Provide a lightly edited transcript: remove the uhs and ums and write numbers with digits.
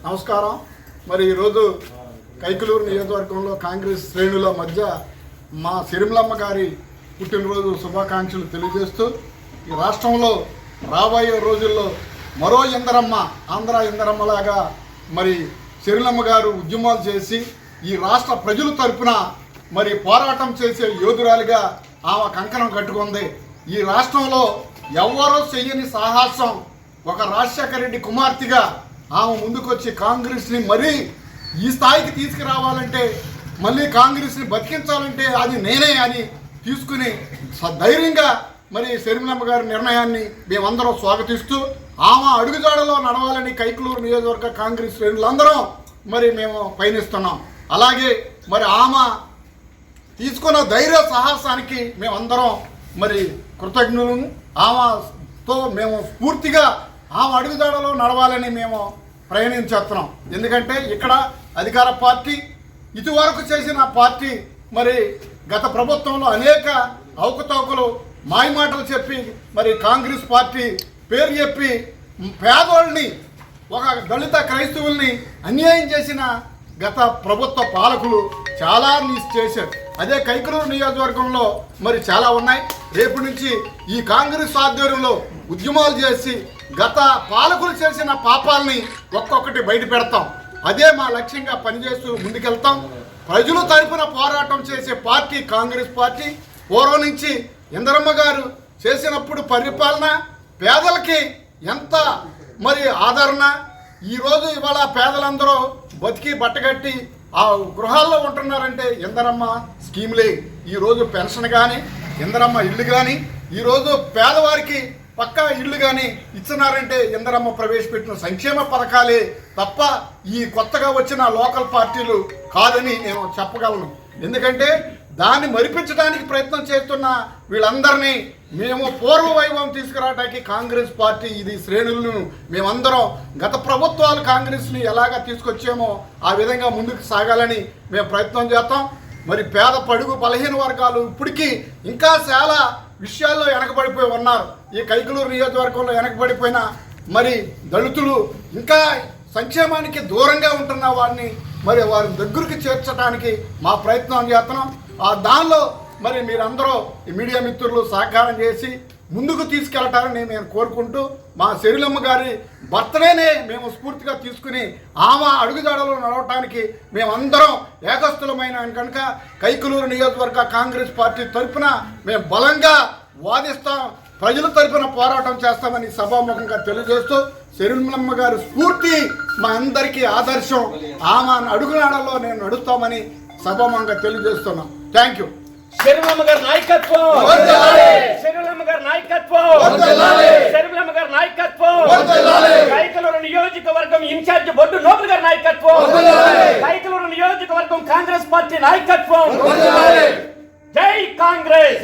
నమస్కారం. మరి ఈరోజు కైకలూరు నియోజకవర్గంలో కాంగ్రెస్ శ్రేణుల మధ్య మా సిరిమలమ్మ గారి పుట్టినరోజు శుభాకాంక్షలు తెలియజేస్తూ ఈ రాష్ట్రంలో రాబోయే రోజుల్లో మరో ఇందరమ్మ, ఆంధ్ర ఇందరమ్మలాగా మరి సిరిమలమ్మ గారు ఉద్యమాలు చేసి ఈ రాష్ట్ర ప్రజల తరపున మరి పోరాటం చేసే యోధురాలుగా ఆమె కంకణం కట్టుకుంది. ఈ రాష్ట్రంలో ఎవ్వరూ చెయ్యని సాహసం ఒక రాజశేఖర రెడ్డి కుమార్తెగా ఆమె ముందుకొచ్చి కాంగ్రెస్ని మరీ ఈ స్థాయికి తీసుకురావాలంటే, మళ్ళీ కాంగ్రెస్ని బతికించాలంటే అది నేనే అని తీసుకుని ధైర్యంగా మరి సిరిమలమ్మ గారి నిర్ణయాన్ని మేమందరం స్వాగతిస్తూ ఆమె అడుగుజాడలో నడవాలని కైకలూరు నియోజకవర్గ కాంగ్రెస్ శ్రేణులందరం మరి మేము పయనిస్తున్నాం. అలాగే మరి ఆమె తీసుకున్న ధైర్య సాహసానికి మేమందరం మరి కృతజ్ఞులు. ఆమెతో మేము పూర్తిగా ఆమె అడుగుజాడలో నడవాలని మేము ప్రయాణించేస్తున్నాం. ఎందుకంటే ఇక్కడ అధికార పార్టీ ఇదివరకు చేసిన పార్టీ మరి గత ప్రభుత్వంలో అనేక అవకతవకలు మాయమాటలు చెప్పి మరి కాంగ్రెస్ పార్టీ పేరు చెప్పి పేదోళ్ళని, ఒక దళిత క్రైస్తవుల్ని అన్యాయం చేసిన గత ప్రభుత్వ పాలకులు చాలా చేశారు. అదే కైకలూరు నియోజకవర్గంలో మరి చాలా ఉన్నాయి. రేపు నుంచి ఈ కాంగ్రెస్ ఆధ్వర్యంలో ఉద్యమాలు చేసి గత పాలకులు చేసిన పాపాలని ఒక్కొక్కటి బయట పెడతాం. అదే మా లక్ష్యంగా పనిచేస్తూ ముందుకెళ్తాం. ప్రజల తరపున పోరాటం చేసే పార్టీ కాంగ్రెస్ పార్టీ. పూర్వం నుంచి ఇందరమ్మ గారు చేసినప్పుడు పరిపాలన పేదలకి ఎంత మరి ఆదరణ, ఈరోజు ఇవాళ పేదలందరూ బతికి బట్టగట్టి ఆ గృహాల్లో ఉంటున్నారంటే ఇందరమ్మ స్కీములే. ఈరోజు పెన్షన్ కానీ, ఇందరమ్మ ఇల్లు కానీ, ఈరోజు పేదవారికి పక్కా ఇళ్ళు కానీ ఇచ్చినారంటే ఇందరమ్మ ప్రవేశపెట్టిన సంక్షేమ పథకాలే తప్ప ఈ కొత్తగా వచ్చిన లోకల్ పార్టీలు కాదని నేను చెప్పగలను. ఎందుకంటే దాన్ని మరిపించడానికి ప్రయత్నం చేస్తున్న వీళ్ళందరినీ మేము పూర్వ వైభవం తీసుకురావడానికి కాంగ్రెస్ పార్టీ ఇది శ్రేణులను మేమందరం గత ప్రభుత్వాలు కాంగ్రెస్ని ఎలాగా తీసుకొచ్చామో ఆ విధంగా ముందుకు సాగాలని మేము ప్రయత్నం చేస్తాం. మరి పేద పడుగు బలహీన వర్గాలు ఇప్పటికీ ఇంకా చాలా విషయాల్లో వెనకబడిపోయి ఉన్నారు. ఈ కైకలూరు నియోజకవర్గంలో వెనకబడిపోయిన మరి దళితులు ఇంకా సంక్షేమానికి దూరంగా ఉంటున్న వారిని మరి వారి దగ్గరికి చేర్చడానికి మా ప్రయత్నం చేస్తున్నాం. దానిలో మరి మీరందరూ ఈ మీడియా మిత్రులు సహకారం చేసి ముందుకు తీసుకెళ్ళటాలని నేను కోరుకుంటూ మా సిరిమలమ్మ గారి బర్త్డేనే మేము స్ఫూర్తిగా తీసుకుని ఆమె అడుగుజాడలో నడవటానికి మేమందరం ఏకస్థులమైన కనుక కైకలూరు నియోజకవర్గ కాంగ్రెస్ పార్టీ తరఫున మేము బలంగా వాదిస్తాం, ప్రజల తరఫున పోరాటం చేస్తామని సభాముఖంగా తెలియజేస్తూ సిరిమలమ్మ గారి స్ఫూర్తి మా అందరికీ ఆదర్శం. ఆమె అడుగుజాడలో నేను నడుస్తామని సభాముఖంగా తెలియజేస్తున్నాం. Thank you. సిరిమలమ్మ గారి నాయకత్వం, సిరిమలమ్మ గారి నాయకత్వం, సిరిమలమ్మ గారి నాయకత్వం, కైకలూరు నియోజకవర్గం ఇన్ఛార్జ్ బొడ్డు నోబుల్ గారి నాయకత్వం, కైకలూరు నియోజకవర్గం కాంగ్రెస్ పార్టీ నాయకత్వం. జై కాంగ్రెస్.